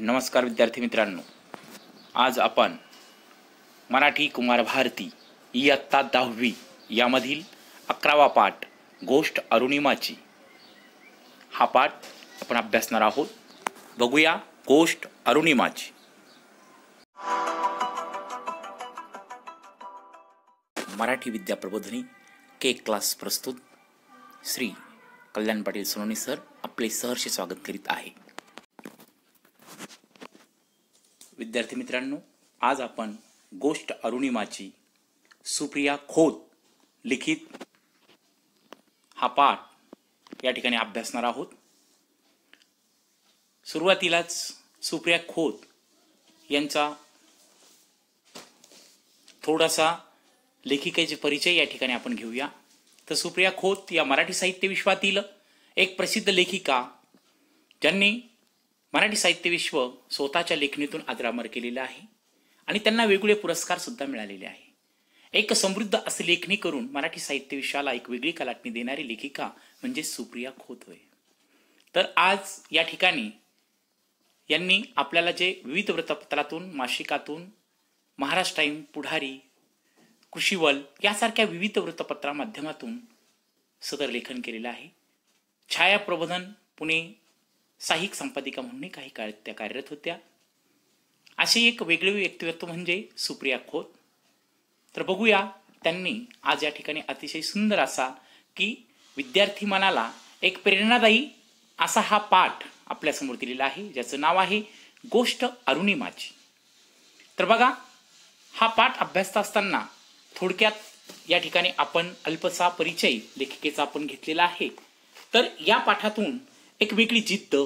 नमस्कार विद्यार्थी मित्रांनो, आज आपण मराठी कुमार भारती इयत्ता 10वी यामधील 11वा पाठ गोष्ट अरुणिमाची हा पाठ आपण अभ्यासणार आहोत. बघूया गोष्ट अरुणिमाची. मराठी विद्या प्रबोधिनी के क्लास प्रस्तुत श्री कल्याण पाटील सोनवणे सर आपले सहर्ष स्वागत करीत आहे. विद्यार्थी मित्रांनो, आज आपण गोष्ट अरुणिमाची सुप्रिया खोत लिखित हा पाठ या ठिकाणी अभ्यासणार आहोत. सुरुवातीलाच सुप्रिया खोत यांचा थोडासा लेखिकेचे परिचय या ठिकाणी आपण घेऊया. तर सुप्रिया खोत या मराठी साहित्य विश्वातील एक प्रसिद्ध लेखिका, ज्यांनी मराठी साहित्य विश्व स्वतःच्या लेखणीतून अजरामर केलेलं आहे आणि त्यांना वेगवेगळे पुरस्कार सुद्धा मिळालेले आहे. एक समृद्ध असे लेखणी करून मराठी साहित्य विश्वाला एक वेगळी कलाटणी देणारी लेखिका म्हणजे सुप्रिया खोत होय. तर आज या ठिकाणी यांनी आपल्याला जे विविध वृत्तपत्रातून, मासिकातून, महाराष्ट्र टाइम, पुढारी, कृषीवल यासारख्या विविध वृत्तपत्रा माध्यमातून सदर लेखन केलेलं आहे. छाया प्रबोधन पुणे साहित्य संपादिका म्हणून काही काळ त्या कार्यरत होत्या. असे एक वेगळे व्यक्तिमत्व म्हणजे सुप्रिया खोत. तर बघूया त्यांनी आज या ठिकाणी अतिशय सुंदर असा की विद्यार्थी मनाला एक प्रेरणादायी असा हा पाठ आपल्या समोर दिलेला आहे, ज्याचं नाव आहे गोष्ट अरुणिमाची. तर बघा, हा पाठ अभ्यासत असताना थोडक्यात या ठिकाणी आपण अल्पसा परिचय लेखिकेचा आपण घेतलेला आहे. तर या पाठातून एक वेगळी जिद्द,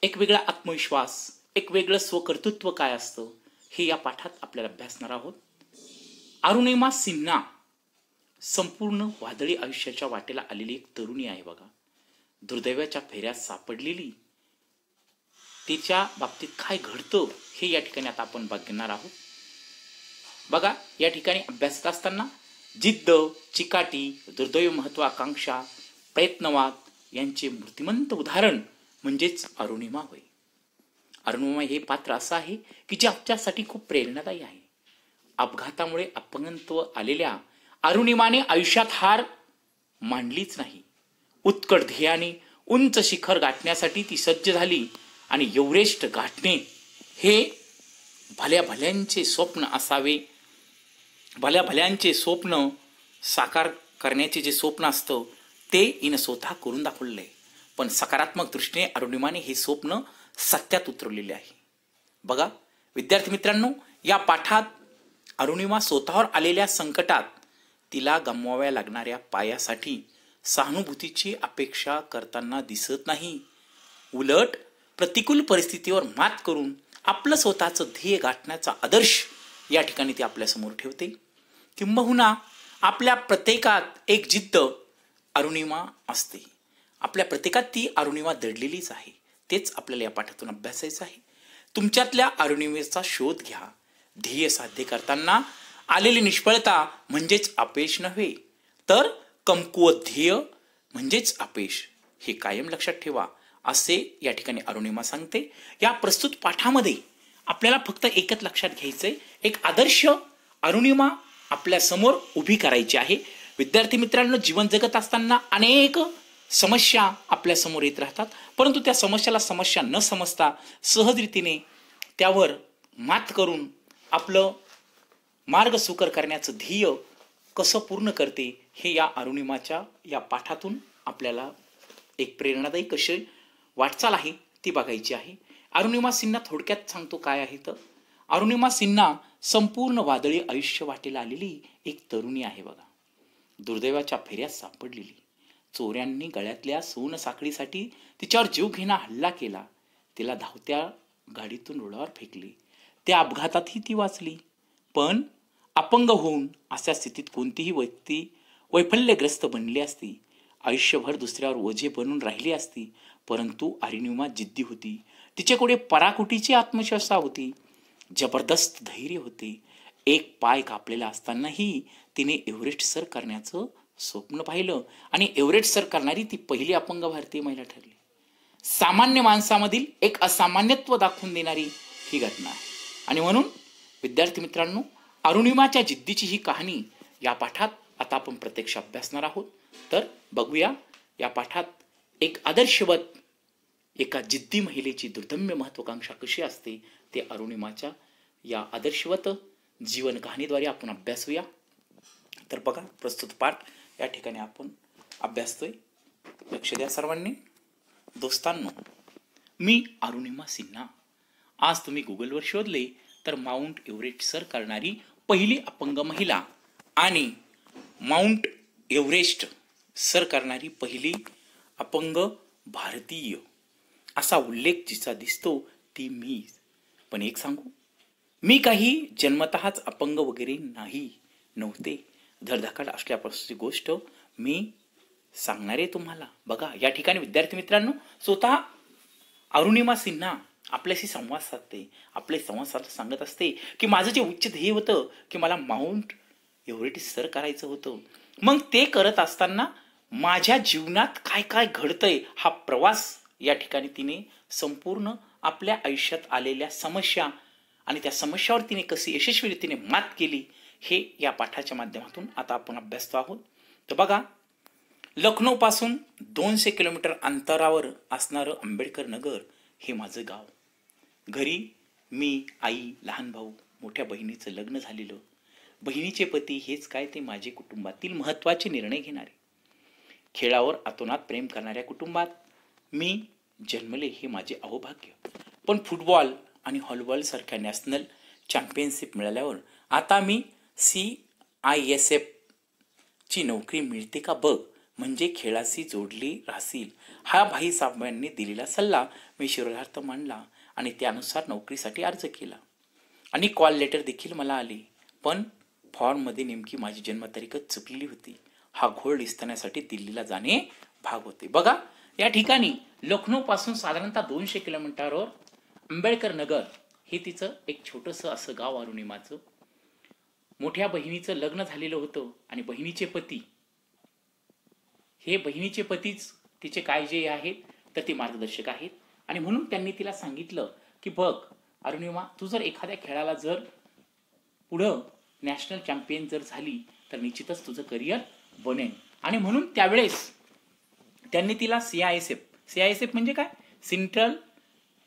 एक वेगळा आत्मविश्वास, एक वेगळं स्वकर्तृत्व काय असतं हे या पाठात आपल्याला अभ्यासणार आहोत. अरुणिमा सिन्हा संपूर्ण वादळी आयुष्याच्या वाटेला आलेली एक तरुणी आहे. बघा, दुर्दैवाच्या फेऱ्यात सापडलेली. तिच्या बाबतीत काय घडतं हे या ठिकाणी आता आपण बघणार आहोत. बघा, या ठिकाणी अभ्यासत असताना जिद्द, चिकाटी, दुर्दैव, महत्वाकांक्षा, प्रयत्नवाद यांचे मूर्तिमंत उदाहरण म्हणजेच अरुणिमा होय. अरुणिमा हे पात्र असं आहे की जे आमच्यासाठी खूप प्रेरणादायी आहे. अपघातामुळे अपंगत्व आलेल्या अरुणिमाने आयुष्यात हार मानलीच नाही. उत्कट ध्येयाने उंच शिखर गाठण्यासाठी ती सज्ज झाली आणि एव्हरेस्ट गाठणे हे भल्या भल्यांचे स्वप्न असावे. भल्या भल्यांचे स्वप्न साकार करण्याचे जे स्वप्न असतं ते हिनं स्वतः करून दाखवलेलं आहे. पण सकारात्मक दृष्टीने अरुणिमाने हे स्वप्न सत्यात उतरवलेले आहे. बघा विद्यार्थी मित्रांनो, या पाठात अरुणिमा स्वतःवर आलेल्या संकटात तिला गमवाव्या लागणाऱ्या पायासाठी सहानुभूतीची अपेक्षा करताना दिसत नाही. उलट प्रतिकूल परिस्थितीवर मात करून आपलं स्वतःचं ध्येय गाठण्याचा आदर्श या ठिकाणी ती आपल्यासमोर ठेवते. किंबहुना आपल्या प्रत्येकात एक जिद्द अरुणिमा असते. आपल्या प्रत्येकात ती अरुणिमा दडलेलीच आहे. तेच आपल्याला या पाठातून अभ्यासायचं आहे. तुमच्यातल्या अरुणिमेचा शोध घ्या. ध्येय साध्य करताना आलेली निष्फळता म्हणजेच अपयश नव्हे, तर कमकुवत ध्येय म्हणजेच अपयश हे कायम लक्षात ठेवा, असे या ठिकाणी अरुणिमा सांगते. या प्रस्तुत पाठामध्ये आपल्याला फक्त एकच लक्षात घ्यायचंय, एक आदर्श अरुणिमा आपल्या समोर उभी करायची आहे. विद्यार्थी मित्रांनो, जीवन जगत असताना अनेक समस्या आपल्या समोर येत राहतात, परंतु त्या समस्याला समस्या न समजता सहजरीतीने त्यावर मात करून आपलं मार्ग सुकर करण्याचं ध्येय कसं पूर्ण करते हे या अरुणिमाच्या या पाठातून आपल्याला एक प्रेरणादायी कशी वाटचाल आहे ती बघायची आहे. अरुणिमा सिन्हा थोडक्यात सांगतो काय आहे. तर अरुणिमा सिन्हा संपूर्ण वादळी आयुष्य वाटेला आलेली एक तरुणी आहे. बघा, दुर्दैवाच्या फेऱ्यात सापडलेली. चोऱ्यांनी गळ्यातल्या सोन साखळीसाठी तिच्यावर जीव घेणा हल्ला केला. तिला धावत्या गाडीतून रुळावर फेकले. त्या अपघातातही ती वाचली. पण अपंग होऊन अशा स्थितीत कोणतीही व्यक्ती वैफल्यग्रस्त बनली असती, आयुष्यभर दुसऱ्यावर ओझे बनून राहिली असती. परंतु अरुणिमा जिद्दी होती. तिच्याकडे पराकोटीची आत्मविश्वास होती, जबरदस्त धैर्य होते. एक पाय कापलेला असतानाही तिने एव्हरेस्ट सर करण्याचं स्वप्न पाहिलं आणि एव्हरेस्ट सर करणारी ती पहिली अपंग भारतीय महिला ठरली. सामान्य माणसामधील एक असामान्यत्व दाखवून देणारी ही घटना आहे. आणि म्हणून विद्यार्थी मित्रांनो, अरुणिमाच्या जिद्दीची ही कहाणी या पाठात आता आपण प्रत्यक्ष अभ्यासणार आहोत. तर बघूया या पाठात एक आदर्शवत एका जिद्दी महिलेची दुर्दम्य महत्वाकांक्षा कशी असते ते अरुणिमाच्या या आदर्शवत जीवन कहाणीद्वारे आपण अभ्यासूया. तर बघा, प्रस्तुत पाठ या ठिकाणी आपण अभ्यासतोय. लक्ष द्या सर्वांनी. दोस्तांनो, मी अरुणिमा सिन्हा. आज तुम्ही गुगलवर शोधले तर माउंट एव्हरेस्ट सर करणारी पहिली अपंग महिला आणि माउंट एव्हरेस्ट सर करणारी पहिली अपंग भारतीय असा उल्लेख जिचा दिसतो ती मी. पण एक सांगू, मी काही जन्मतःच अपंग वगैरे नव्हते. धडधाकट असल्यापासूनची गोष्ट मी सांगणार आहे तुम्हाला. बघा, या ठिकाणी विद्यार्थी मित्रांनो, स्वतः अरुणिमा सिन्हा आपल्याशी संवाद साधते. आपले संवाद सांगत असते की माझं जे उच्च ध्येय होतं की मला माउंट एव्हरेस्ट सर करायचं होतं. मग ते करत असताना माझ्या जीवनात काय काय घडतंय हा प्रवास या ठिकाणी तिने संपूर्ण आपल्या आयुष्यात आलेल्या समस्या आणि त्या समस्यावर तिने कशी यशस्वी रीतीने मात केली हे या पाठाच्या माध्यमातून आता आपण अभ्यासतो आहोत. तर बघा, लखनौ पासून 200 किलोमीटर अंतरावर असणारं आंबेडकर नगर हे माझं गाव. घरी मी, आई, लहान भाऊ, मोठ्या बहिणीचं लग्न झालेलं. बहिणीचे पती हेच काय ते माझे कुटुंबातील महत्त्वाचे निर्णय घेणारे. खेळावर अतोनात प्रेम करणाऱ्या कुटुंबात मी जन्मले हे माझे अहोभाग्य. पण फुटबॉल आणि हॉलीबॉल सारख्या नॅशनल चॅम्पियनशिप मिळाल्यावर आता मी CISF ची नोकरी मिळते का बघ, म्हणजे खेळाशी जोडली राहशील. हा भाईसाहेबांनी दिलेला सल्ला मी शिरोधार्थ मांडला आणि त्यानुसार नोकरीसाठी अर्ज केला आणि कॉल लेटर देखील मला आले. पण फॉर्ममध्ये नेमकी माझी जन्मतारीखच चुकलेली होती. हा घोळ दिसण्यासाठी दिल्लीला जाणे भाग होते. बघा, या ठिकाणी लखनौ पासून साधारणतः 200 किलोमीटरवर आंबेडकर नगर हे तिचं एक छोटंसं असं गाव अरुणिमाचं. मोठ्या बहिणीचं लग्न झालेलं होतं आणि बहिणीचे पतीच तिचे काय जे आहेत तर ते मार्गदर्शक आहेत. आणि म्हणून त्यांनी तिला सांगितलं की बघ अरुणिमा, तू जर एखाद्या खेळाला जर पुढं नॅशनल चॅम्पियन जर झाली तर निश्चितच तुझं करिअर बनेल. आणि म्हणून त्यावेळेस त्यांनी तिला CISF म्हणजे काय,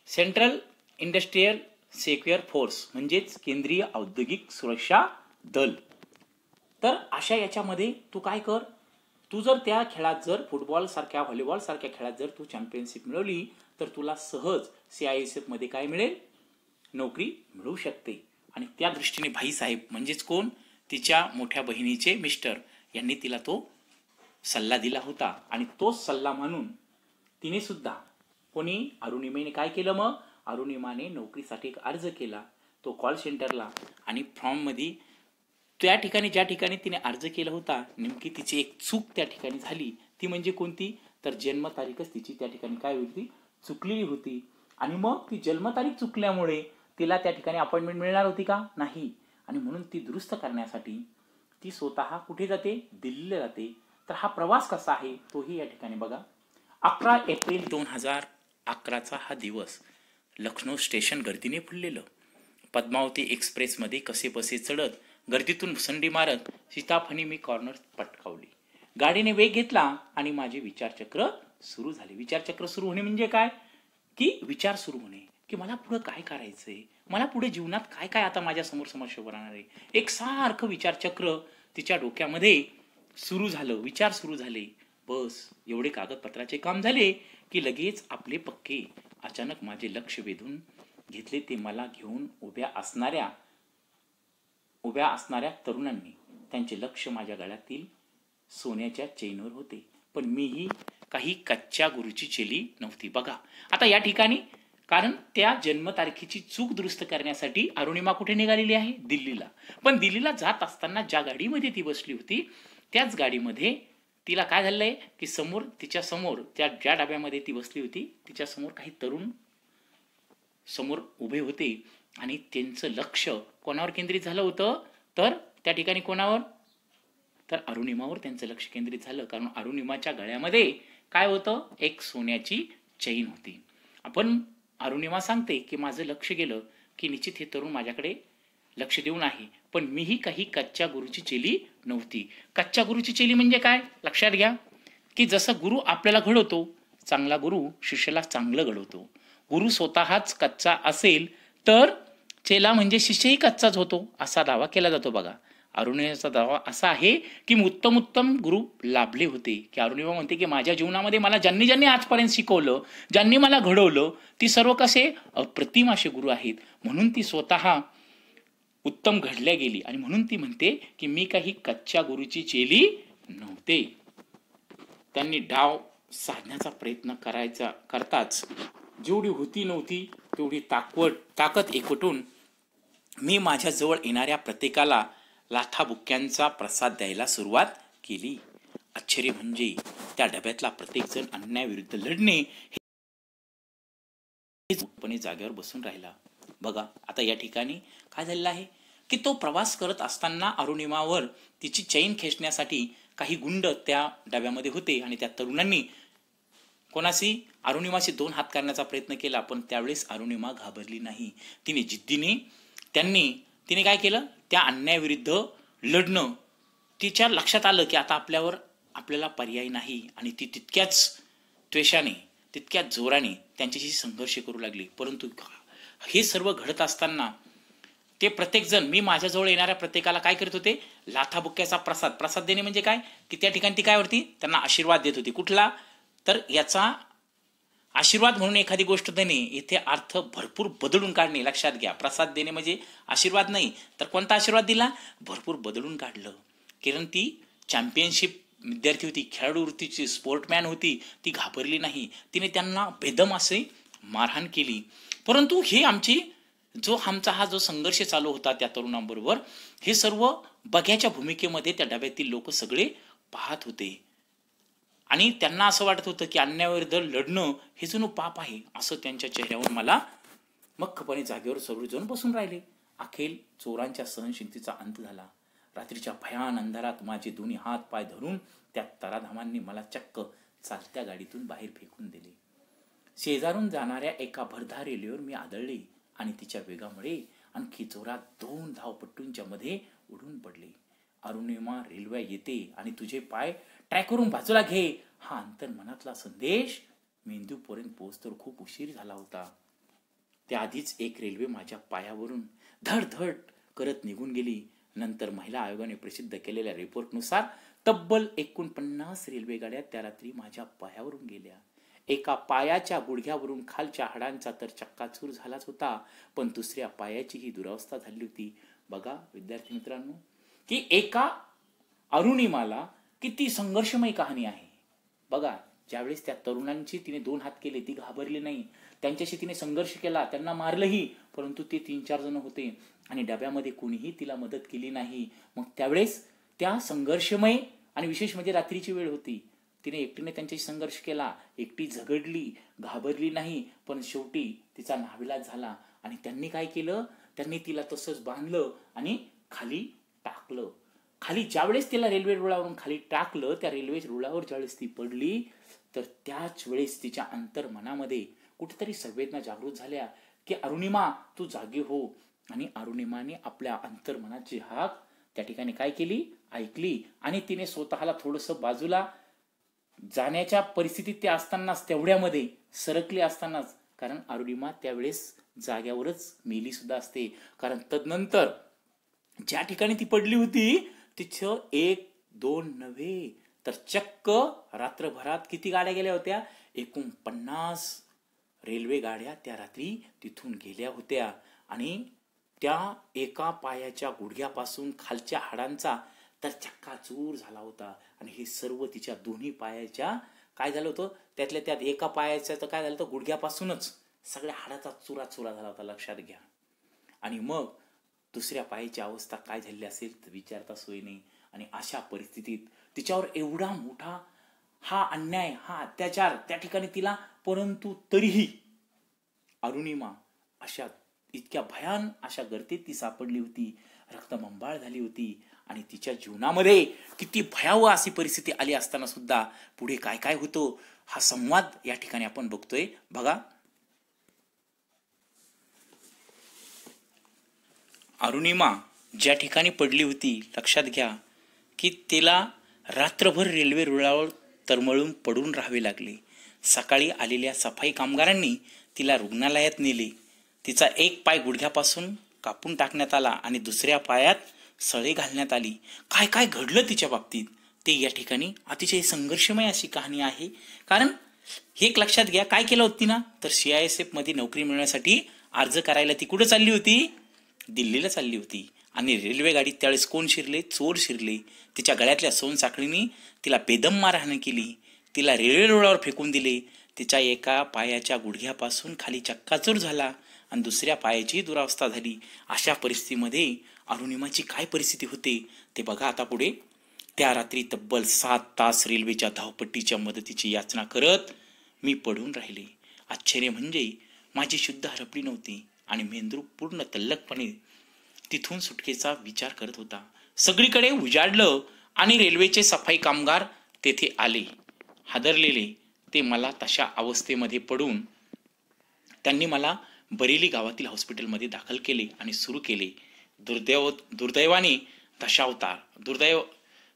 सेंट्रल इंडस्ट्रियल सेक्युअर फोर्स म्हणजेच केंद्रीय औद्योगिक सुरक्षा दल. तर अशा याच्यामध्ये तू काय कर, तू जर त्या खेळात जर फुटबॉल सारख्या व्हॉलीबॉल सारख्या खेळात जर तू चॅम्पियनशिप मिळवली तर तुला सहज CISF मध्ये काय मिळेल, नोकरी मिळू शकते. आणि त्या दृष्टीने भाईसाहेब म्हणजेच कोण, तिच्या मोठ्या बहिणीचे मिस्टर यांनी तिला तो सल्ला दिला होता. आणि तोच सल्ला म्हणून तिने सुद्धा अरुणिमेने काय केलं, मग अरुणिमाने नोकरीसाठी एक अर्ज केला तो कॉल सेंटरला. आणि फॉर्ममध्ये त्या ठिकाणी ज्या ठिकाणी तिने अर्ज केला होता नेमकी तिची एक चूक त्या ठिकाणी झाली. ती म्हणजे कोणती, तर जन्मतारीखच तिची त्या ठिकाणी काय होती, चुकलेली होती. आणि मग ती जन्मतारीख चुकल्यामुळे तिला त्या ठिकाणी अपॉइंटमेंट मिळणार होती का, नाही. आणि म्हणून ती दुरुस्त करण्यासाठी ती स्वतः कुठे जाते, दिल्लीला जाते. तर हा प्रवास कसा आहे तोही या ठिकाणी बघा. 11 एप्रिल 2011चा हा दिवस. लखनौ स्टेशन गर्दीने फुललेलं. पद्मावती एक्सप्रेसमध्ये कसे बसे चढत गर्दीतून मुसंडी मारत सीताफणी मी कॉर्नर पटकावली. गाडीने वेग घेतला आणि माझे विचारचक्र सुरू झाले. विचारचक्र सुरू होणे म्हणजे काय, की विचार सुरू होणे की मला पुढे काय करायचंय, मला पुढे जीवनात काय काय आता माझ्या समोर समस्या राहणार आहे. एक सारखं विचारचक्र तिच्या डोक्यामध्ये सुरू झालं, विचार सुरू झाले. बस एवढे कागदपत्राचे काम झाले की लगेच आपले पक्के अचानक माझे लक्ष वेधून घेतले. ते मला घेऊन उभ्या असणाऱ्या तरुणांनी. त्यांचे लक्ष माझ्या गळ्यातील सोन्याच्या चेनवर होते. पण मीही काही कच्च्या गुरुची चेली नव्हती. बघा आता या ठिकाणी, कारण त्या जन्मतारखेची चूक दुरुस्त करण्यासाठी अरुणिमा कुठे निघालेली आहे, दिल्लीला. पण दिल्लीला जात असताना ज्या गाडीमध्ये ती बसली होती त्याच गाडीमध्ये तिला काय झालंय की तिच्या समोर त्या ज्या डब्यामध्ये ती बसली होती तिच्या समोर काही तरुण समोर उभे होते. आणि त्यांचं लक्ष कोणावर केंद्रित झालं होतं, तर त्या ठिकाणी कोणावर, तर अरुणिमावर त्यांचं लक्ष केंद्रित झालं. कारण अरुणिमाच्या गळ्यामध्ये काय होतं, एक सोन्याची चैन होती. आपण अरुणिमा सांगते की माझं लक्ष गेलं की निश्चित हे तरुण माझ्याकडे लक्ष देऊन आहे, पण मीही काही कच्च्या गुरुची चेली नव्हती. कच्च्या गुरुची चेली म्हणजे काय लक्षात घ्या, की जसं गुरु आपल्याला घडवतो, चांगला गुरु शिष्याला चांगलं घडवतो. गुरु स्वतःच कच्चा असेल तर चेला म्हणजे शिष्यही कच्चाच होतो असा दावा केला जातो. बघा, अरुणिमाचा दावा असा आहे की उत्तम उत्तम गुरु लाभले होते. की अरुणिमा म्हणते की माझ्या जीवनामध्ये मला ज्यांनी ज्यांनी आजपर्यंत शिकवलं, ज्यांनी मला घडवलं, ती सर्व कसे अप्रतिम असे गुरु आहेत. म्हणून ती स्वतः उत्तम घडल्या गेली आणि म्हणून ती म्हणते की मी काही कच्च्या गुरुची चेली नव्हते. त्यांनी डाव साधण्याचा प्रयत्न करताच जेवढी होती नव्हती तेवढी ताकद एकवटून मी माझ्या जवळ येणाऱ्या प्रत्येकाला लाथाबुक्क्यांचा प्रसाद द्यायला सुरुवात केली. आश्चर्य म्हणजे त्या डब्यातला प्रत्येक जण अन्यायाविरुद्ध लढणे हे जागेवर बसून राहिला. बघा, आता या ठिकाणी काय झालेलं आहे की तो प्रवास करत असताना अरुणिमावर तिची चैन खेचण्यासाठी काही गुंड त्या डब्यामध्ये होते आणि त्या तरुणांनी कोणाशी अरुणिमाशी 2 हात करण्याचा प्रयत्न केला, पण त्यावेळेस अरुणिमा घाबरली नाही. तिने जिद्दीने तिने काय केलं, त्या अन्यायाविरुद्ध लढणं. तिच्या लक्षात आलं की आता आपल्याला पर्याय नाही आणि ती तितक्याच त्वेषाने, तितक्याच जोराने त्यांच्याशी संघर्ष करू लागली. परंतु हे सर्व घडत असताना ते प्रत्येक जण, मी माझ्याजवळ येणाऱ्या प्रत्येकाला काय करत होते, लाथाबुक्क्याचा प्रसाद देणे म्हणजे काय की त्या ठिकाणी ती काय होती, त्यांना आशीर्वाद देत होती. कुठला तर याचा आशीर्वाद म्हणून एखादी गोष्ट देणे, इथे अर्थ भरपूर बदलून काढणे. लक्षात घ्या, प्रसाद देणे म्हणजे आशीर्वाद नाही, तर कोणता आशीर्वाद दिला, भरपूर बदलून काढलं. कारण ती चॅम्पियनशिप विद्यार्थी होती, खेळाडू वृत्तीची स्पोर्टमॅन होती. ती घाबरली नाही, तिने त्यांना बेदम असे मारहाण केली. परंतु हे आमचा हा जो संघर्ष चालू होता त्या तरुणांबरोबर, हे सर्व बघ्याच्या भूमिकेमध्ये त्या डब्यातील लोक सगळे पाहत होते आणि त्यांना असं वाटत होतं की अन्यायाविरुद्ध लढणं हे जणू पाप आहे. असं त्यांच्या चेहऱ्यावर मला मख्खपणे जागेवर सर्वजण बसून राहिले. अखेर चोरांच्या सहनशक्तीचा अंत झाला. रात्रीच्या भयान अंधारात माझे दोन्ही हात पाय धरून त्या तराधामांनी मला चक्क चालत्या गाडीतून बाहेर फेकून दिले. शेजारून जाणाऱ्या एका भरधार रेल्वेवर मी आदळले आणि तिच्या वेगामुळे आणखी जोरात 2 धावपट्टूंच्या मध्ये उडून पडले. अरुणिमा, रेल्वे येते आणि तुझे पाय ट्रॅकवरून बाजूला घे, हा अंतर्मनातला संदेश मेंदूपर्यंत पोहोचतो खूप उशीर झाला होता. त्याआधीच एक रेल्वे माझ्या पायावरून धडधड करत निघून गेली. नंतर महिला आयोगाने प्रसिद्ध केलेल्या रिपोर्टनुसार तब्बल 49 रेल्वेगाड्या त्या रात्री माझ्या पायावरून गेल्या. एका पायाच्या गुडघ्यावरून खालच्या हाडांचा तर चक्काचूर झालाच होता, पण दुसऱ्या पायाची ही दुरावस्था झाली होती. बघा विद्यार्थी मित्रांनो, की एका अरुणिमाला किती संघर्षमय कहाणी आहे. बघा, ज्यावेळेस त्या तरुणांची तिने 2 हात केले, ती घाबरली नाही. त्यांच्याशी तिने संघर्ष केला, त्यांना मारलंही, परंतु ते 3-4 जण होते आणि डब्यामध्ये कोणीही तिला मदत केली नाही. मग त्यावेळेस त्या संघर्षमय आणि विशेष म्हणजे रात्रीची वेळ होती, तिने एकटीने त्यांच्याशी संघर्ष केला, एकटी झगडली, घाबरली नाही, पण शेवटी तिचा नाविलाज झाला आणि त्यांनी काय केलं, त्यांनी तिला तसंच बांधलं आणि खाली टाकलं. खाली ज्यावेळेस तिला रेल्वे रुळावरून खाली टाकलं, त्या रेल्वे रुळावर ज्यावेळेस ती पडली, तर त्याच वेळेस तिच्या अंतर्मनामध्ये कुठेतरी संवेदना जागृत झाल्या की अरुणिमा तू जागी हो. आणि अरुणिमाने आपल्या अंतर्मनाची हाक त्या ठिकाणी काय केली, ऐकली आणि तिने स्वतःला थोडंसं बाजूला जाण्याच्या परिस्थितीत ते असतानाच, तेवढ्यामध्ये सरकली असतानाच, कारण अरुणिमा त्यावेळेस जाग्यावरच मेली सुद्धा असते. कारण तदनंतर ज्या ठिकाणी ती पडली होती तिथं 1-2 नव्हे तर चक्क रात्रभरात किती गाड्या गेल्या होत्या, 49 रेल्वे गाड्या त्या रात्री तिथून गेल्या होत्या. आणि त्या एका पायाच्या गुडघ्यापासून खालच्या हाडांचा तर चक्काचूर झाला होता. आणि हे सर्व तिच्या दोन्ही पायाच्या काय झालं होतं, त्यातल्या त्यात एका पायाच्या तर काय झालं होतं, गुडघ्यापासूनच सगळ्या हाडाचा चुरा झाला होता. लक्षात घ्या. आणि मग दुसऱ्या पायाची अवस्था काय झाली असेल तर विचारता सोय नाही. आणि अशा परिस्थितीत तिच्यावर एवढा मोठा हा अन्याय, हा अत्याचार त्या ठिकाणी तिला, परंतु तरीही अरुणिमा अशा इतक्या भयान अशा गर्तेत ती सापडली होती, रक्तबंबाळ झाली होती. आणि तिच्या जीवनामध्ये किती भयावह अशी परिस्थिती आली असताना सुद्धा पुढे काय काय होतं हा संवाद या ठिकाणी आपण बघतोय. बघा, अरुणिमा ज्या ठिकाणी पडली होती, लक्षात घ्या की तिला रात्रभर रेल्वे रुळावर तरमळून पडून राहावे लागले. सकाळी आलेल्या सफाई कामगारांनी तिला रुग्णालयात नेले. तिचा एक पाय गुडघ्यापासून कापून टाकण्यात आला आणि दुसऱ्या पायात सळे घालण्यात आली. काय काय घडलं तिच्या बाबतीत ते या ठिकाणी अतिशय संघर्षमय अशी कहाणी आहे. कारण हे एक लक्षात घ्या, काय केलं होती ना, तर CISF मध्ये नोकरी मिळवण्यासाठी अर्ज करायला ती कुठं चालली होती? दिल्लीला चालली होती. आणि रेल्वे गाडीत त्यावेळेस कोण शिरले? चोर शिरले. तिच्या गळ्यातल्या सोनसाखळीने तिला बेदम मारहाण केली. तिला रेल्वे रुळावर फेकून दिले. तिच्या एका पायाच्या गुडघ्यापासून खाली चक्काचूर झाला आणि दुसऱ्या पायाची दुरावस्था झाली. अशा परिस्थितीमध्ये अरुणिमाची काय परिस्थिती होते ते बघा आता पुढे. त्या रात्री तब्बल 7 तास रेल्वेच्या धावपट्टीच्या मदतीची याचना करत मी पडून राहिले. आश्चर्य म्हणजे माझी शुद्ध हरपली नव्हती आणि मेंदू पूर्ण तल्लखपणे तिथून सुटकेचा विचार करत होता. सगळीकडे उजाडलं आणि रेल्वेचे सफाई कामगार तेथे आले. हादरलेले ते मला तशा अवस्थेमध्ये पडून त्यांनी मला बरेली गावातील हॉस्पिटलमध्ये दाखल केले आणि सुरू केले. दुर्दैवाने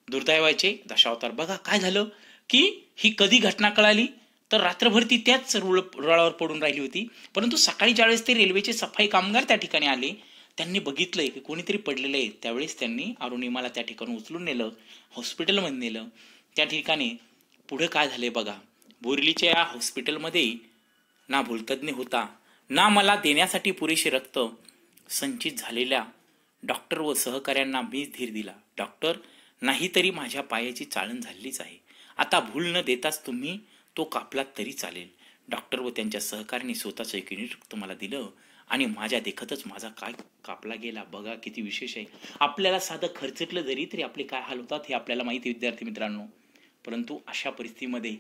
दुर्दैवाचे दशावतार. बघा काय झालं की ही कधी घटना कळाली, तर रात्रभर ती त्याच रुळावर पडून राहिली होती. परंतु सकाळी ज्यावेळेस ते रेल्वेचे सफाई कामगार त्या ठिकाणी आले, त्यांनी बघितलंय की कोणीतरी पडलेलं आहे. त्यावेळेस त्यांनी अरुणिमाला त्या ठिकाणी उचलून नेलं, हॉस्पिटलमध्ये नेलं. त्या ठिकाणी पुढे काय झालंय बघा. बोरिवलीच्या या हॉस्पिटलमध्ये ना भूलतज्ञ होता, ना मला देण्यासाठी पुरेसे रक्त संचित झालेल्या डॉक्टर व सहकाऱ्यांना मी धीर दिला. डॉक्टर, नाहीतरी माझ्या पायाची चाळण झालीच आहे. आता भूल न देताच तुम्ही तो कापला तरी चालेल. डॉक्टर व त्यांच्या सहकार्याने स्वतःचं एक युनिट रक्त मला दिलं आणि माझ्या देखतच माझा काय कापला गेला. बघा किती विशेष आहे. आपल्याला साधं खर्चटलं जरी तरी आपले काय हाल होतात हे आपल्याला माहिती आहे विद्यार्थी मित्रांनो. परंतु अशा परिस्थितीमध्ये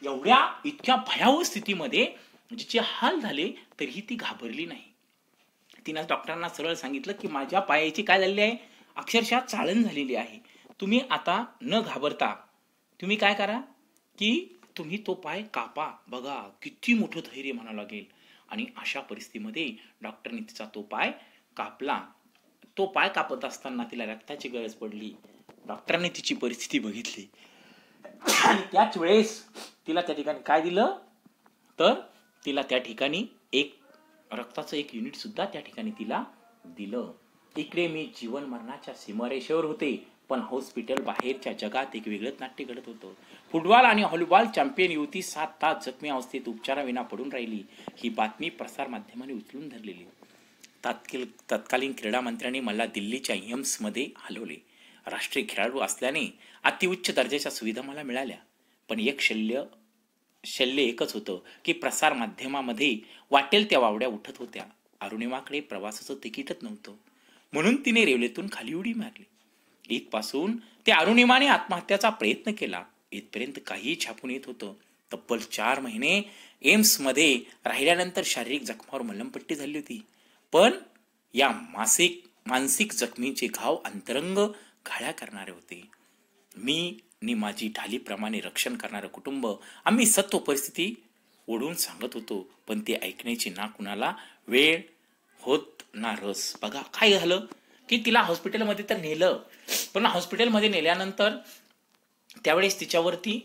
एवढ्या इतक्या भयावह स्थितीमध्ये जिचे हाल झाले तरीही ती घाबरली नाही. तिनं डॉक्टरांना सरळ सांगितलं की माझ्या पायाची काय झालेली आहे, अक्षरशः चाळण झालेली आहे. तुम्ही आता न घाबरता तुम्ही काय करा की तुम्ही तो पाय कापा. बघा किती मोठं धैर्य म्हणावं लागेल. आणि अशा परिस्थितीमध्ये डॉक्टरने तिचा तो पाय कापला. तो पाय कापत असताना तिला रक्ताची गरज पडली. डॉक्टरांनी तिची परिस्थिती बघितली आणि त्याच वेळेस तिला त्या ठिकाणी काय दिलं, तर तिला त्या ठिकाणी एक रक्ताचं एक युनिट सुद्धा त्या ठिकाणी तिला दिलं. इकडे मी जीवन मरणाच्या सीमारेषेवर होते, पण हॉस्पिटल बाहेरच्या जगात एक वेगळंच नाट्य घडत होतं. फुटबॉल आणि व्हॉलीबॉल चॅम्पियन युवती 7 तास जखमी अवस्थेत उपचाराविना पडून राहिली. ही बातमी प्रसार माध्यमांनी उचलून धरलेली. तत्कालीन क्रीडा मंत्र्यांनी मला दिल्लीच्या एम्समध्ये हलवले. राष्ट्रीय खेळाडू असल्याने अतिउच्च दर्जाच्या सुविधा मला मिळाल्या. पण एक शल्य एकच होतं की प्रसार माध्यमामध्ये वाटेल त्या वावड्या उठत होत्या. अरुणिमाकडे प्रवासाचं तिकीटच नव्हतं, म्हणून तिने रेल्वेतून खाली उडी मारली. इथपासून त्या अरुणिमाने आत्महत्याचा प्रयत्न केला इथपर्यंत काही छापून येत होतं. तब्बल 4 महिने एम्समध्ये राहिल्यानंतर शारीरिक जखमावर मलमपट्टी झाली होती. पण या मानसिक जखमीचे घाव अंतरंग घाळ्या करणारे होते. मी आणि माझी ढालीप्रमाणे रक्षण करणारं कुटुंब आम्ही सत्व परिस्थिती ओढून सांगत होतो, पण ते ऐकण्याची ना कुणाला वेळ होत ना रस. बघा काय झालं की तिला हॉस्पिटलमध्ये तर नेलं, पण हॉस्पिटलमध्ये नेल्यानंतर त्यावेळेस तिच्यावरती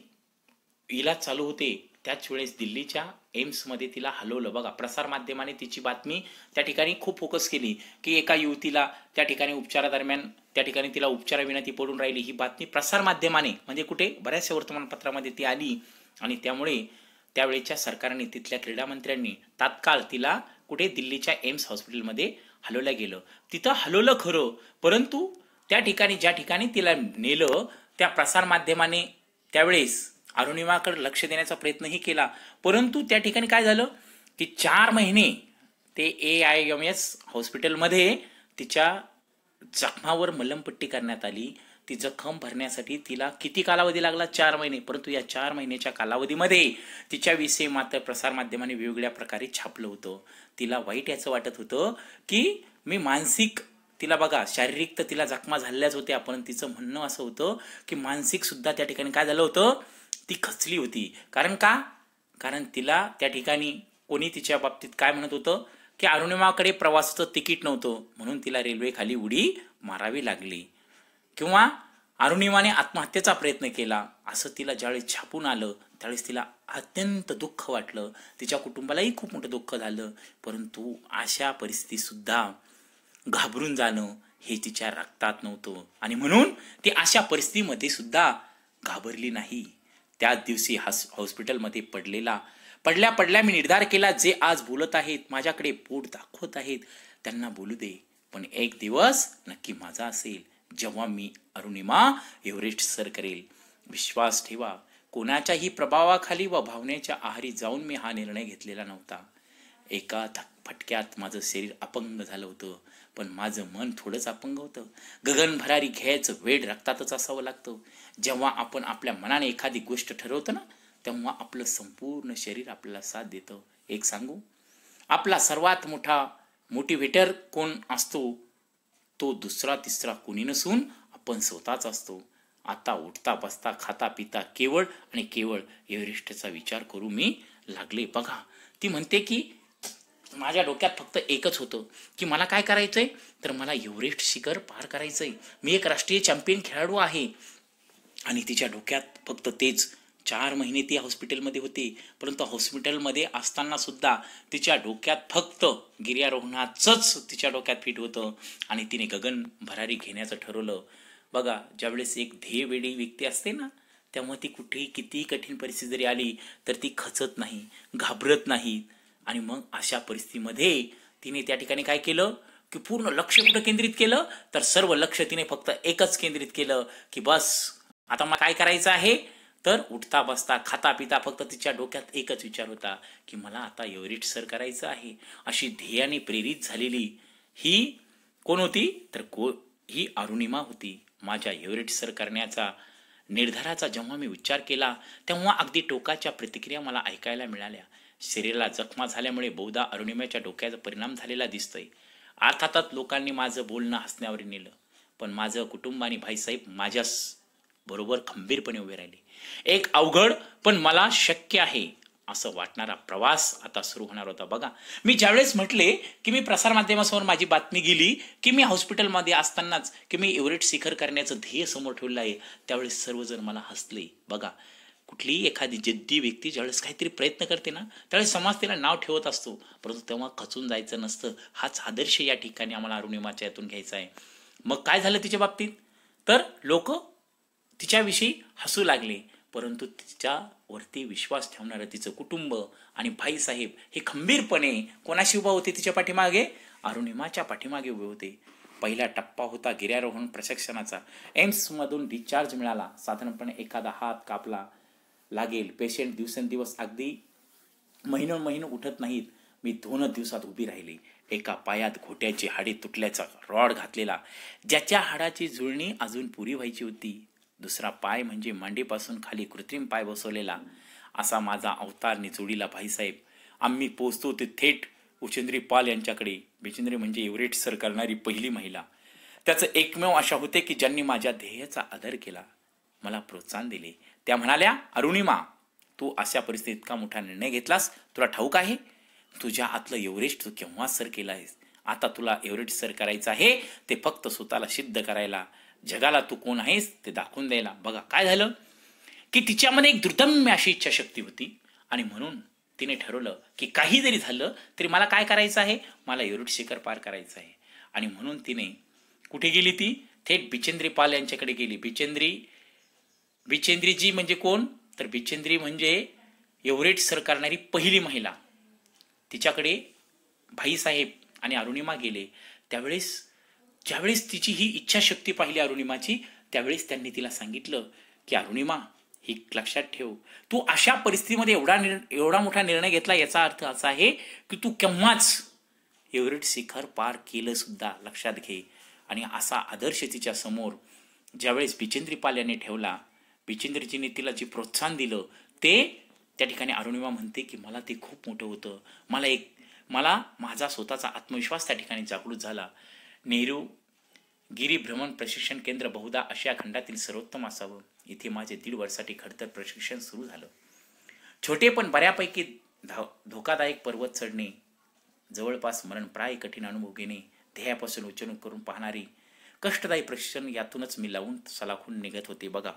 इलाज चालू होते. त्याच वेळेस दिल्लीच्या एम्समध्ये तिला हलवलं. बघा प्रसार माध्यमाने तिची बातमी त्या ठिकाणी खूप फोकस केली की एका युवतीला त्या ठिकाणी उपचारादरम्यान त्या ठिकाणी तिला उपचाराविना ती पडून राहिली. ही बातमी प्रसार माध्यमाने म्हणजे कुठे बऱ्याचशा वर्तमानपत्रामध्ये ती आली आणि त्यामुळे त्यावेळेच्या सरकारने तिथल्या क्रीडा मंत्र्यांनी तात्काळ तिला कुठे दिल्लीच्या एम्स हॉस्पिटलमध्ये हलवलं गेलं. तिथं हलवलं खरं, परंतु त्या ठिकाणी ज्या ठिकाणी तिला नेलं त्या प्रसार माध्यमाने त्यावेळेस अरुणिमाकडे लक्ष देण्याचा प्रयत्नही केला. परंतु त्या ठिकाणी काय झालं की 4 महिने ते AIMS हॉस्पिटलमध्ये तिच्या जखमावर मलमपट्टी करण्यात आली. ती जखम भरण्यासाठी तिला किती कालावधी लागला? 4 महिने. परंतु या 4 महिन्याच्या कालावधीमध्ये तिच्याविषयी मात्र प्रसारमाध्यमाने वेगवेगळ्या प्रकारे छापलं होतं. तिला वाईट याचं वाटत होतं की मी मानसिक, तिला बघा शारीरिक तर तिला जखमा झाल्याच होत्या, पण तिचं म्हणणं असं होतं की मानसिक सुद्धा त्या ठिकाणी काय झालं होतं ती खचली होती. कारण का? कारण तिला त्या ठिकाणी कोणी तिच्या बाबतीत काय म्हणत होतं की अरुणिमाकडे प्रवासाचं तिकीट नव्हतं, म्हणून तिला रेल्वे खाली उडी मारावी लागली. किंवा अरुणिमाने आत्महत्येचा प्रयत्न केला असं तिला ज्यावेळेस छापून आलं त्यावेळेस तिला अत्यंत दुःख वाटलं. तिच्या कुटुंबालाही खूप मोठं दुःख झालं. परंतु अशा परिस्थितीत सुद्धा घाबरून जाणं हे तिच्या रक्तात नव्हतं आणि म्हणून ती अशा परिस्थितीमध्ये सुद्धा घाबरली नाही. त्याच दिवशी हॉस्पिटलमध्ये पडल्या मी निर्धार केला, जे आज बोलत आहेत, माझ्याकडे पोट दाखवत आहेत, त्यांना बोलू दे. पण एक दिवस नक्की माझा असेल जेव्हा मी अरुणिमा एव्हरेस्ट सर करेल. विश्वास ठेवा, कोणाच्याही प्रभावाखाली व भावनेच्या आहारी जाऊन मी हा निर्णय घेतलेला नव्हता. एका फटक्यात माझं शरीर अपंग झालं होतं, पण माझं मन थोडंच अपंग होतं. गगन भरारी घ्यायचं वेळ रक्तातच असावं लागतं. जेव्हा आपण आपल्या मनाने एखादी गोष्ट ठरवतो ना, तेव्हा आपलं संपूर्ण शरीर आपल्याला साथ देतं. एक सांगू, आपला सर्वात मोठा मोटिवेटर कोण असतो? तो दुसरा तिसरा कोणी नसून आपण स्वतःच असतो. आता उठता बसता खाता पिता केवळ आणि केवळ एव्हरेस्टचा विचार करू मी लागले. बघा, ती म्हणते की माझ्या डोक्यात फक्त एकच होतं की मला काय करायचंय, तर मला एव्हरेस्ट शिखर पार करायचंय. मी एक राष्ट्रीय चॅम्पियन खेळाडू आहे. आणि तिच्या डोक्यात फक्त तेच. 4 महिने ती हॉस्पिटलमध्ये होती, परंतु हॉस्पिटलमध्ये असताना सुद्धा तिच्या डोक्यात फक्त गिर्यारोहणाचंच तिच्या डोक्यात फिट होतं आणि तिने गगन भरारी घेण्याचं ठरवलं. बघा, ज्यावेळेस एक ध्येयवेडी व्यक्ती असते ना, तेव्हा ती कुठेही कितीही कठीण परिस्थिती जरी आली तर ती खचत नाही, घाबरत नाही. आणि मग अशा परिस्थितीमध्ये तिने त्या ठिकाणी काय केलं की पूर्ण लक्ष कुठं केंद्रित केलं, तर सर्व लक्ष तिने फक्त एकच केंद्रित केलं की बस आता मला काय करायचं आहे. तर उठता बसता खाता पिता फक्त तिच्या डोक्यात एकच विचार होता की मला आता एव्हरेस्ट सर करायचं आहे. अशी ध्येयाने प्रेरित झालेली ही कोण होती, तर ही अरुणिमा होती. माझ्या एव्हरेस्ट सर करण्याचा निर्धाराचा जेव्हा मी उच्चार केला तेव्हा अगदी टोकाच्या प्रतिक्रिया मला ऐकायला मिळाल्या. शरीराला जखमा झाल्यामुळे बहुधा अरुणिमेच्या डोक्याचा परिणाम झालेला दिसतोय. अर्थातच लोकांनी माझं बोलणं हसण्यावर नेलं, पण माझं कुटुंब आणि भाईसाहेब माझ्या बरोबर खंबीरपणे उभे राहिले. एक अवघड पण मला शक्य आहे असं वाटणारा प्रवास आता सुरू होणार होता. बघा, मी ज्यावेळेस म्हटले की मी प्रसारमाध्यमासमोर माझी बातमी गेली की मी हॉस्पिटलमध्ये असतानाच की मी एव्हरेस्ट शिखर करण्याचं ध्येय समोर ठेवलं आहे, त्यावेळेस सर्वजण मला हसले. बघा, कुठलीही एखादी जिद्दी व्यक्ती ज्यावेळेस काहीतरी प्रयत्न करते ना, त्यावेळेस समाज तिला नाव ठेवत असतो, परंतु तेव्हा खचून जायचं नसतं. हाच आदर्श या ठिकाणी आम्हाला अरुणिमाच्या यातून घ्यायचा आहे. मग काय झालं तिच्या बाबतीत, तर लोक तिच्याविषयी हसू लागले, परंतु तिच्यावरती विश्वास ठेवणारं तिचं कुटुंब आणि भाईसाहेब हे खंबीरपणे कोणाशी उभा होते तिच्या पाठीमागे, अरुणिमाच्या पाठीमागे उभे होते. पहिला टप्पा होता गिर्यारोहण प्रशिक्षणाचा. एम्समधून डिस्चार्ज मिळाला. साधारणपणे एखादा हात कापला लागेल. पेशंट दिवसेंदिवस अगदी महिनोन उठत नाहीत. मी 2 दिवसात उभी राहिली. एका पायात घोट्याची हाडे तुटल्याचा रॉड घातलेला, ज्याच्या हाडाची जुळणी अजून पुरी व्हायची होती. दुसरा पाय म्हणजे मांडीपासून खाली कृत्रिम पाय बसवलेला, असा माझा अवतार निचोडीला भाईसाहेब. आम्ही पोचतो ते थेट उचेंद्री पाल यांच्याकडे. बिचेंद्री म्हणजे एव्हरेस्ट सर करणारी पहिली महिला. त्याचं एकमेव आशा होते की ज्यांनी माझ्या ध्येयाचा आदर केला, मला प्रोत्साहन दिले. त्या म्हणाल्या, अरुणिमा, तू अशा परिस्थितीत इतका मोठा निर्णय घेतलास, तुला ठाऊक आहे तुझ्या आतलं एव्हरेस्ट तू केव्हा सर केला आहेस. आता तुला एव्हरेस्ट सर करायचं आहे ते फक्त स्वतःला सिद्ध करायला, जगाला तू कोण आहेस ते दाखवून द्यायला. बघा काय झालं की तिच्यामध्ये एक दुर्दम्य अशी इच्छाशक्ती होती आणि म्हणून तिने ठरवलं की काही जरी झालं तरी मला काय करायचं आहे, मला एव्हरेस्ट शिखर पार करायचं आहे. आणि म्हणून तिने कुठे गेली, ती थेट बिचेंद्री पाल यांच्याकडे गेली. बिचेंद्रीजी म्हणजे कोण, तर बिचेंद्री म्हणजे एव्हरेस्ट सर करणारी पहिली महिला. तिच्याकडे भाईसाहेब आणि अरुणिमा गेले. ज्यावेळेस तिची ही इच्छाशक्ती पाहिली अरुणिमाची, त्यावेळेस त्यांनी तिला सांगितलं की अरुणिमा, ही लक्षात ठेव, तू अशा परिस्थितीमध्ये एवढा मोठा निर्णय घेतला, याचा अर्थ असा आहे की तू केव्हाच एव्हरेस्ट शिखर पार केलं सुद्धा, लक्षात घे. आणि असा आदर्श तिच्या समोर ज्यावेळेस बिचेंद्री पाल यांनी ठेवला, बिचेंद्रजीने तिला जे प्रोत्साहन दिलं ते त्या ठिकाणी अरुणिमा म्हणते की मला ते खूप मोठं होतं. मला माझा स्वतःचा आत्मविश्वास त्या ठिकाणी जागृत झाला. नेहरू गिरीभ्रमण प्रशिक्षण केंद्र बहुधा आशिया खंडातील सर्वोत्तम असावं. इथे माझे 1.5 वर्षासाठी खडतर प्रशिक्षण सुरू झालं. छोटे पण बऱ्यापैकी धोकादायक पर्वत चढणे, जवळपास मरणप्राय कठीण अनुभव घेणे, ध्येयापासून उच्चारण करून पाहणारी कष्टदायी प्रशिक्षण, यातूनच मी लावून सलाखून निघत होते. बघा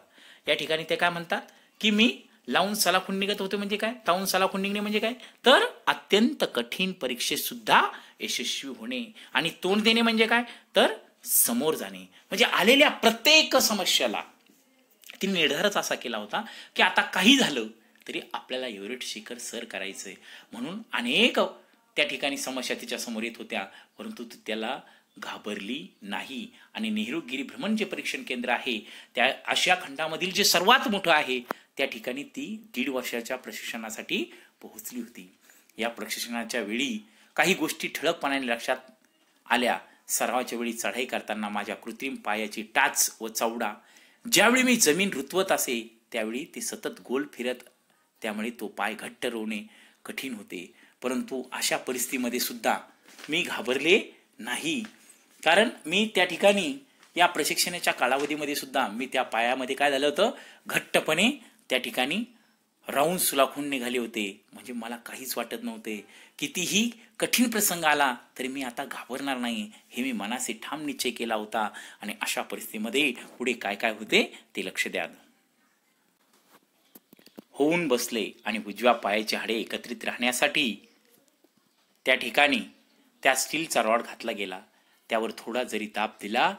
या ठिकाणी ते काय म्हणतात की मी लावून सलाखून निघत होते. म्हणजे काय? लावून सलाखून निघणे म्हणजे काय? तर अत्यंत कठीण परीक्षेत सुद्धा यशस्वी होणे. आणि तोंड देणे म्हणजे काय? तर समोर जाणे. म्हणजे आलेल्या प्रत्येक समस्याला तिने निर्धारच असा केला होता की आता काही झालं तरी आपल्याला एव्हरेस्ट शिखर सर करायचंय. म्हणून अनेक त्या ठिकाणी समस्या तिच्या समोर येत होत्या, परंतु ती त्याला घाबरली नाही. आणि नेहरू गिरीभ्रमण जे परीक्षण केंद्र आहे त्या आशिया खंडामधील जे सर्वात मोठं आहे त्या ठिकाणी ती 1.5 वर्षाच्या प्रशिक्षणासाठी पोहोचली होती. या प्रशिक्षणाच्या वेळी काही गोष्टी ठळकपणाने लक्षात आल्या. सरावाच्या वेळी चढाई करताना माझ्या कृत्रिम पायाची टाच व चवडा, ज्यावेळी मी जमीन रुतवत असे त्यावेळी ते सतत गोल फिरत, त्यामुळे तो पाय घट्ट रोवणे कठीण होते. परंतु अशा परिस्थितीमध्ये सुद्धा मी घाबरले नाही, कारण मी त्या ठिकाणी या प्रशिक्षणाच्या कालावधीमध्ये सुद्धा मी त्या पायामध्ये काय झालं होतं, घट्टपणे त्या ठिकाणी राहून सुलाखून निघाले होते. म्हणजे मला काहीच वाटत नव्हते. कितीही कठीण प्रसंग आला तरी मी आता घाबरणार नाही हे मी मनाचे ठाम निश्चय केला होता. आणि अशा परिस्थितीमध्ये पुढे काय काय होते ते लक्ष द्या. होऊन बसले आणि उजव्या पायाचे हाडे एकत्रित राहण्यासाठी त्या ठिकाणी त्या स्टीलचा रॉड घातला गेला. त्यावर थोडा जरी दाब दिला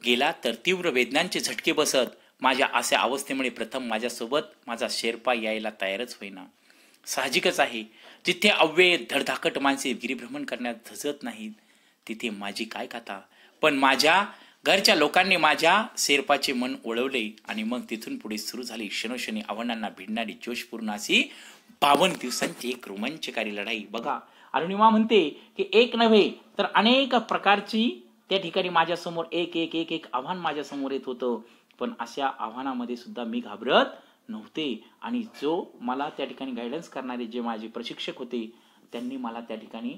गेला तर तीव्र वेदनांचे झटके बसत. माझ्या अशा अवस्थेमुळे प्रथम माझ्यासोबत माझा शेर्पा यायला तयारच होईना. साहजिकच आहे, जिथे अव्यय धडधाकट माणसे गिरीभ्रमण करण्यात झजत नाहीत तिथे माझी काय कथा. पण माझ्या घरच्या लोकांनी माझ्या शेर्पाचे मन वळवले आणि मग तिथून पुढे सुरू झाली क्षणोक्षणी आव्हानांना भिडणारी जोशपूर्ण अशी 52 दिवसांची एक रोमांचकारी लढाई. बघा अरुणिमा म्हणते की एक नव्हे तर अनेक प्रकारची त्या ठिकाणी माझ्यासमोर एक एक एक एक आव्हान माझ्यासमोर येत होतं. पण अशा आव्हानामध्ये सुद्धा मी घाबरत नव्हते. आणि जो मला त्या ठिकाणी गायडन्स करणारे जे माझे प्रशिक्षक होते त्यांनी मला त्या ठिकाणी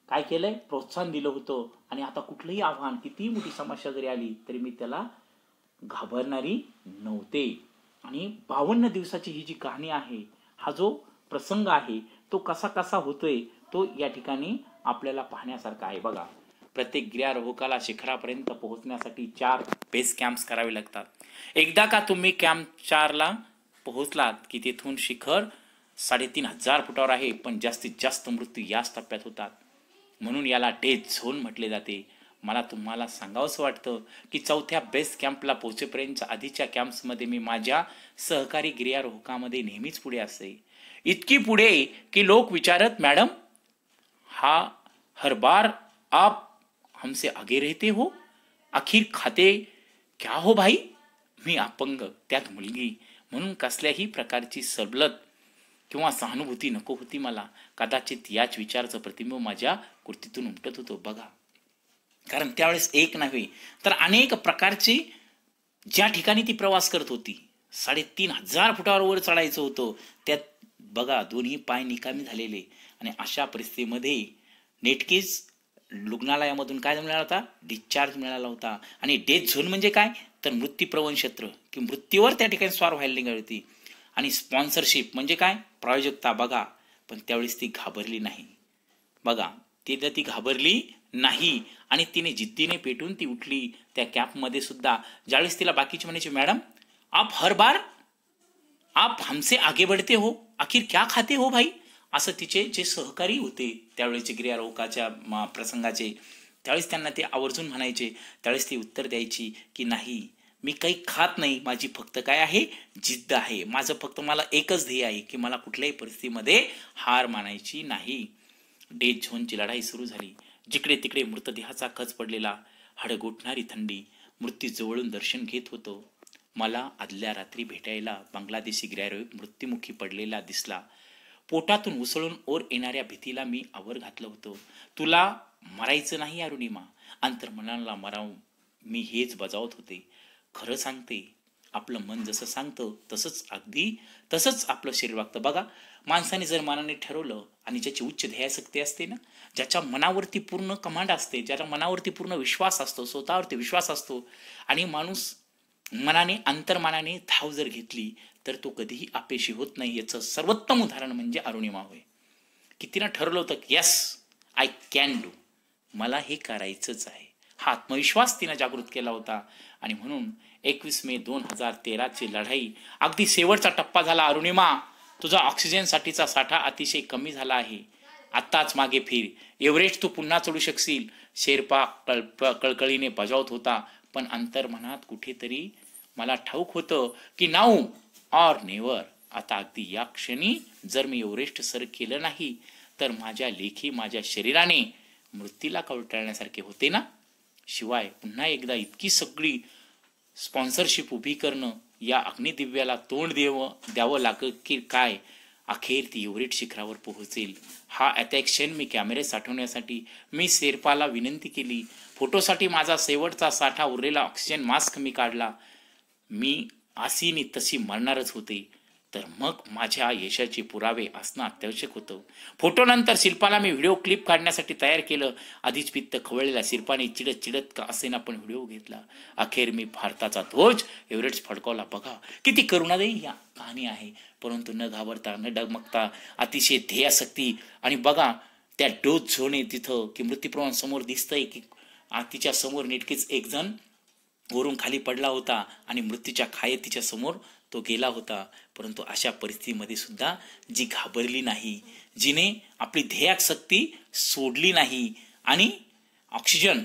काय केलंय, प्रोत्साहन दिलं होतं. आणि आता कुठलंही आव्हान, कितीही मोठी समस्या जरी आली तरी मी त्याला घाबरणारी नव्हते. आणि 52 दिवसाची ही जी कहाणी आहे, हा जो प्रसंग आहे तो कसा कसा होतोय तो या ठिकाणी आपल्याला पाहण्यासारखा आहे. बघा प्रत्येक गिर्यारोहकाला शिखरापर्यंत पोहोचण्यासाठी 4 बेस कॅम्प्स करावे लागतात. एकदा का तुम्ही कॅम्प 4ला पोहोचलात की तिथून शिखर 3500 फुटावर आहे. पण जास्तीत जास्त मृत्यू याच टप्प्यात होतात, म्हणून याला डेथ झोन म्हटले जाते. मला तुम्हाला सांगावंसं वाटतं की 4थ्या बेस कॅम्पला पोहोचेपर्यंतच्या आधीच्या कॅम्प्समध्ये मी माझ्या सहकारी गिर्यारोहकामध्ये नेहमीच पुढे असे. इतकी पुढे की लोक विचारत, मॅडम हा हर बार आप हमसे आगे रहते हो, आखिर खाते क्या हो भाई. मी अपंग, त्यात मुलगी, म्हणून कसल्याही प्रकारची सवलत किंवा सहानुभूती नको होती मला. कदाचित याच विचाराचं प्रतिबिंब माझ्या कृतीतून उमटत होतं. बघा कारण त्यावेळेस एक नव्हे तर अनेक प्रकारचे ज्या ठिकाणी ती प्रवास करत होती, 3500 फुटावर वर चढायचं होतं. त्यात बघा दोन्ही पाय निकामी झालेले. आणि अशा परिस्थितीमध्ये नेटकेच रुग्णालयामधून काय मिळाला होता, डिस्चार्ज मिळाला होता. आणि डेथ झोन म्हणजे काय तर मृत्यूप्रवण क्षेत्र की मृत्यूवर त्या ठिकाणी स्वार व्हायला निघाली होती. आणि स्पॉन्सरशिप म्हणजे काय, प्रायोजकता. बघा पण त्यावेळेस ती घाबरली नाही. बघा ती घाबरली नाही आणि तिने जिद्दीने पेटून ती उठली. त्या कॅम्पमध्ये सुद्धा ज्यावेळेस तिला बाकीचे म्हणायचे, मॅडम आप हर बार आप हमसे आगे बढ़ते हो, आखिर क्या खाते हो भाई. असं तिचे जे सहकारी होते त्यावेळेचे गिर्यारोहकाच्या प्रसंगाचे, त्यावेळेस त्यांना ते आवर्जून म्हणायचे. त्यावेळेस ती उत्तर द्यायची की नाही मी काही खात नाही, माझी फक्त काय आहे, जिद्द आहे. माझं फक्त मला एकच ध्येय आहे की मला कुठल्याही परिस्थितीमध्ये हार मानायची नाही. डेथ झोनची लढाई सुरू झाली. जिकडे तिकडे मृतदेहाचा खच पडलेला, हाडगोठणारी थंडी, मृत्यू जवळून दर्शन घेत होतो. मला आदल्या रात्री भेटायला बांगलादेशी गिर्यारोहक मृत्युमुखी पडलेला दिसला. पोटातून उसळून ओर येणाऱ्या भीतीला मी आवर घातलं होतं. तुला मरायचं नाही अरुणिमा, अंतर्मनाला मराव मी हेच बजावत होते. खरं सांगते आपलं मन जसं सांगतं तसंच आपलं शरीर वागतं. बघा, माणसाने जर मनाने ठरवलं आणि ज्याची उच्च ध्येयासक्ती असते ना, ज्याच्या मनावरती पूर्ण कमांड असते, ज्याच्या मनावरती पूर्ण विश्वास असतो, स्वतःवरती विश्वास असतो, आणि माणूस मनाने अंतर्मनाने धाव जर घेतली तर तो कधीही अपयशी होत नाही. याचं सर्वोत्तम उदाहरण म्हणजे अरुणिमा होय, की तिनं ठरवलं होतं की यस आय कॅन डू, मला हे करायचंच आहे. हा आत्मविश्वास तिनं जागृत केला होता. आणि म्हणून 21 मे 2013ची लढाई अगदी शेवटचा टप्पा झाला. अरुणिमा, तुझा ऑक्सिजनसाठीचा साठा अतिशय कमी झाला आहे, आत्ताच मागे फिर, एव्हरेस्ट तू पुन्हा चढू शकशील. शेर्पा कळकळीने बजावत होता, पण अंतर्मनात कुठेतरी मला ठाऊक होतं की नाऊ ऑर नेवर. आता अगदी या क्षणी जर मी एव्हरेस्ट सर केलं नाही तर माझ्या लेखी माझ्या शरीराने मृत्यूला कवटाळण्यासारखे होते ना. शिवाय पुन्हा एकदा इतकी सगळी स्पॉन्सरशिप उभी करणं, या अग्निदिव्याला तोंड द्यावं लागत की काय. अखेर ती एव्हरेस्ट शिखरावर पोहोचेल. हा क्षण मी कॅमेरे साठवण्यासाठी मी शेर्पाला विनंती केली. फोटोसाठी माझा शेवटचा साठा उरलेला ऑक्सिजन मास्क मी काढला. मी आसीनी तशी मरणारच होते, तर मग माझ्या यशाचे पुरावे असणं अत्यावश्यक होतं. फोटोनंतर शिल्पाला मी व्हिडिओ क्लिप काढण्यासाठी तयार केलं. आधीच पित्त खवळलेल्या शिल्पाने चिडत का असेना पण व्हिडिओ घेतला. अखेर मी भारताचा ध्वज एव्हरेस्ट फडकावला. बघा किती करुणादायी या कहाणी आहे. परंतु न घाबरता न डगमगता अतिशय ध्येयासक्ती. आणि बघा त्या डोस झोने तिथं की मृत्यूप्रमाण समोर दिसतंय की तिच्या समोर नेटकेच एक जण वरून खाली पडला होता आणि मृत्यूच्या खायेत तिच्या समोर तो गेला होता. परंतु अशा परिस्थितीमध्ये सुद्धा जी घाबरली नाही, जिने आपली ध्येयासक्ती सोडली नाही, आणि ऑक्सिजन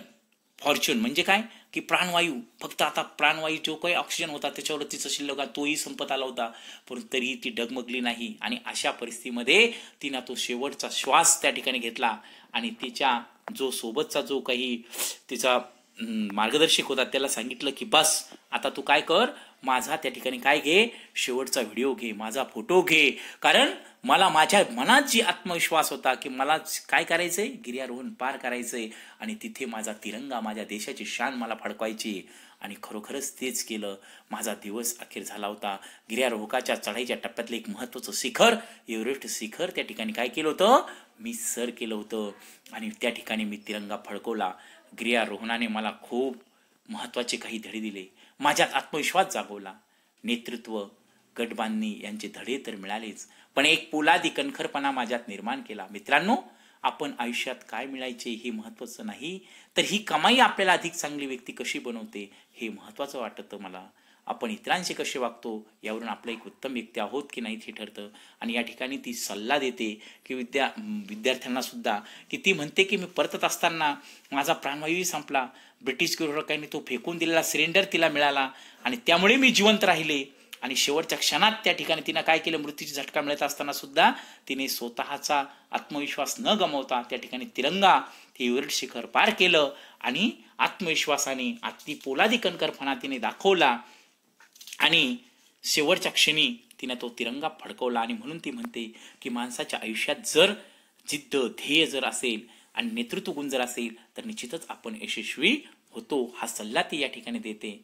फॉर्च्यून म्हणजे काय की प्राणवायू, फक्त आता प्राणवायू जो काही ऑक्सिजन होता त्याच्यावर तिचा शिल्लक तोही संपत आला होता, परंतु तरीही ती डगमगली नाही. आणि अशा परिस्थितीमध्ये तिनं तो शेवटचा श्वास त्या ठिकाणी घेतला. आणि तिच्या जो सोबतचा जो काही तिचा मार्गदर्शक होता त्याला सांगितलं की बस आता तू काय कर, माझा त्या ठिकाणी काय घे, शेवटचा व्हिडिओ घे, माझा फोटो घे. कारण मला माझ्या मनात जी आत्मविश्वास होता की मला काय करायचंय, गिर्यारोहण पार करायचंय आणि तिथे माझा तिरंगा, माझ्या देशाची शान मला फडकवायची. आणि खरोखरच तेच केलं. माझा दिवस अखेर झाला होता. गिर्यारोहकाच्या चढाईच्या टप्प्यातलं एक महत्त्वाचं शिखर, एव्हरेस्ट शिखर, त्या ठिकाणी काय केलं होतं, मी सर केलं होतं. आणि त्या ठिकाणी मी तिरंगा फडकवला. गिर्यारोहणाने मला खूप महत्त्वाचे काही धडे दिले, माझ्यात आत्मविश्वास जागवला. नेतृत्व, गटबांधणी यांचे धडे तर मिळालेच, पण एक पोलादी कणखरपणा माझ्यात निर्माण केला. मित्रांनो, आपण आयुष्यात काय मिळायचे हे महत्त्वाचं नाही, तर ही कमाई आपल्याला अधिक चांगली व्यक्ती कशी बनवते हे महत्त्वाचं वाटतं मला. आपण इतरांशी कसे वागतो यावरून आपलं एक उत्तम व्यक्ती आहोत की नाही हे ठरतं. आणि या ठिकाणी ती सल्ला देते की विद्यार्थ्यांना सुद्धा, की ती म्हणते की मी परतत असताना माझा प्राणवायूही संपला, ब्रिटिश गिरोहकांनी तो फेकून दिलेला सिलेंडर तिला मिळाला आणि त्यामुळे मी जिवंत राहिले. आणि शेवटच्या क्षणात त्या ठिकाणी तिनं काय केलं, मृत्यूची झटका मिळत असताना सुद्धा तिने स्वतःचा आत्मविश्वास न गमावता त्या ठिकाणी तिरंगा ते एव्हरेस्ट शिखर पार केलं. आणि आत्मविश्वासाने अति पोलादी कणखरपणा तिने दाखवला आणि शेवटच्या क्षणी तिने तो तिरंगा फडकवला. आणि म्हणून ती म्हणते की माणसाच्या आयुष्यात जर जिद्द, ध्येय जर असेल आणि नेतृत्व गुण जर असेल तर निश्चितच आपण यशस्वी होतो. हा सल्ला ती या ठिकाणी देते.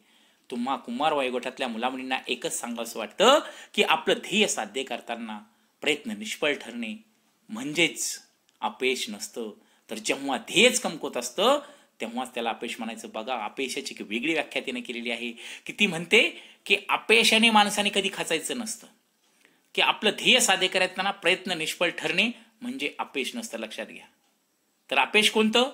तुम्हा कुमार वयोगटातल्या मुलामुलींना एकच सांगावंसं वाटतं की आपलं ध्येय साध्य करताना प्रयत्न निष्फळ ठरणे म्हणजेच अपयश नसतं, तर जेव्हा ध्येयच कमकुवत असतं तेव्हाच त्याला अपयश म्हणायचं. बघा, अपयशाची एक वेगळी व्याख्या तिने केलेली आहे की ती म्हणते की अपयशाने माणसाने कधी खचायचं नसतं, की आपलं ध्येय साध्य करताना प्रयत्न निष्फळ ठरणे म्हणजे अपयश नसतं. लक्षात घ्या. तर अपयश कोणतं,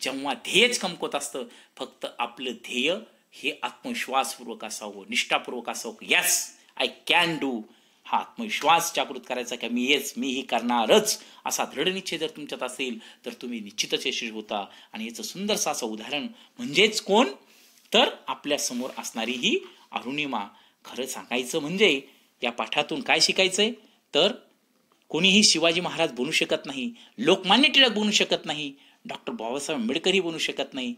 जेव्हा ध्येयच कमकुवत असतं. फक्त आपलं ध्येय हे आत्मविश्वासपूर्वक असावं, निष्ठापूर्वक असावं. यस आय कॅन डू, हा आत्मविश्वास जागृत करायचा की मी ही करणारच, असा दृढ निश्चय जर तुमच्यात असेल तर तुम्ही निश्चितच यशस्वी होता. आणि याचं सुंदरसं असं उदाहरण म्हणजेच कोण, तर आपल्या समोर असणारी ही अरुणिमा. खरं सांगायचं म्हणजे या पाठातून काय शिकायचंय, तर कोणीही शिवाजी महाराज बनू शकत नाही, लोकमान्य टिळक बनू शकत नाही, डॉक्टर बाबासाहेब आंबेडकरही बनू शकत नाही.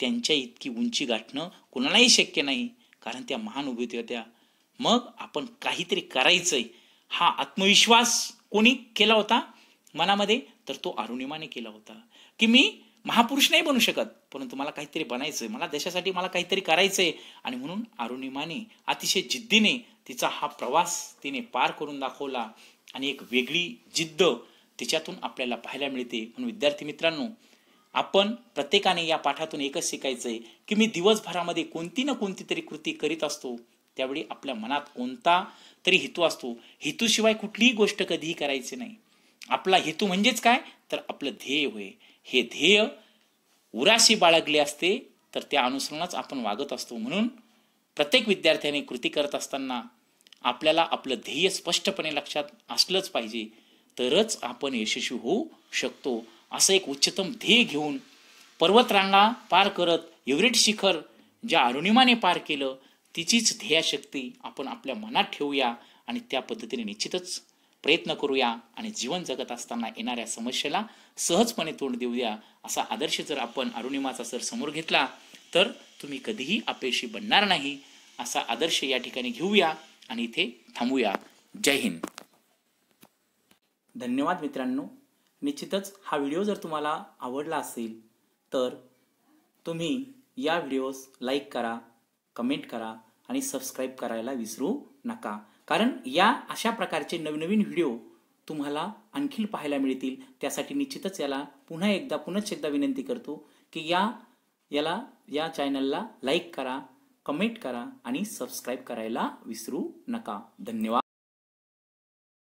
त्यांच्या इतकी उंची गाठणं कुणालाही शक्य नाही, कारण त्या महान उभे होत्या. मग आपण काहीतरी करायचंय, हा आत्मविश्वास कोणी केला होता मनामध्ये, तर तो अरुणिमाने केला होता की मी महापुरुष नाही बनू शकत, परंतु मला काहीतरी बनायचंय, मला देशासाठी मला काहीतरी करायचंय. आणि म्हणून अरुणिमाने अतिशय जिद्दीने तिचा हा प्रवास तिने पार करून दाखवला आणि एक वेगळी जिद्द तिच्यातून आपल्याला पाहायला मिळते. म्हणून विद्यार्थी मित्रांनो, आपण प्रत्येकाने या पाठातून एकच शिकायचंय की मी दिवसभरामध्ये कोणती ना कोणती तरी कृती करीत असतो, त्यावेळी आपल्या मनात कोणता तरी हेतू असतो. हेतूशिवाय कुठलीही गोष्ट कधीही करायची नाही. आपला हेतू म्हणजेच काय, तर आपलं ध्येय होय. हे ध्येय उराशी बाळगले असते तर त्या अनुसरूनच आपण वागत असतो. म्हणून प्रत्येक विद्यार्थ्याने कृती करत असताना आपल्याला आपलं ध्येय स्पष्टपणे लक्षात असलंच पाहिजे, तरच आपण यशस्वी होऊ शकतो. असं एक उच्चतम ध्येय घेऊन पर्वतरांगा पार करत एव्हरेस्ट शिखर ज्या अरुणिमाने पार केलं, तिचीच ध्येयशक्ती आपण आपल्या मनात ठेवूया आणि त्या पद्धतीने निश्चितच प्रयत्न करूया आणि जीवन जगत असताना येणाऱ्या समस्येला सहजपणे तोंड देऊया. असा आदर्श जर आपण अरुणिमाचा सर समोर घेतला तर तुम्ही कधीही अपयशी बनणार नाही. असा आदर्श या ठिकाणी घेऊया आणि इथे थांबूया. जय हिंद. धन्यवाद मित्रांनो. निश्चितच हा व्हिडिओ जर तुम्हाला आवडला असेल तर तुम्ही या व्हिडिओस लाईक करा, कमेंट करा आणि सबस्क्राईब करायला विसरू नका. कारण या अशा प्रकारचे नवनवीन व्हिडिओ तुम्हाला आणखी पाहायला मिळतील. त्यासाठी निश्चितच याला पुनश्च एकदा विनंती करतो की या चॅनलला लाईक करा, कमेंट करा आणि सबस्क्राईब करायला विसरू नका. धन्यवाद.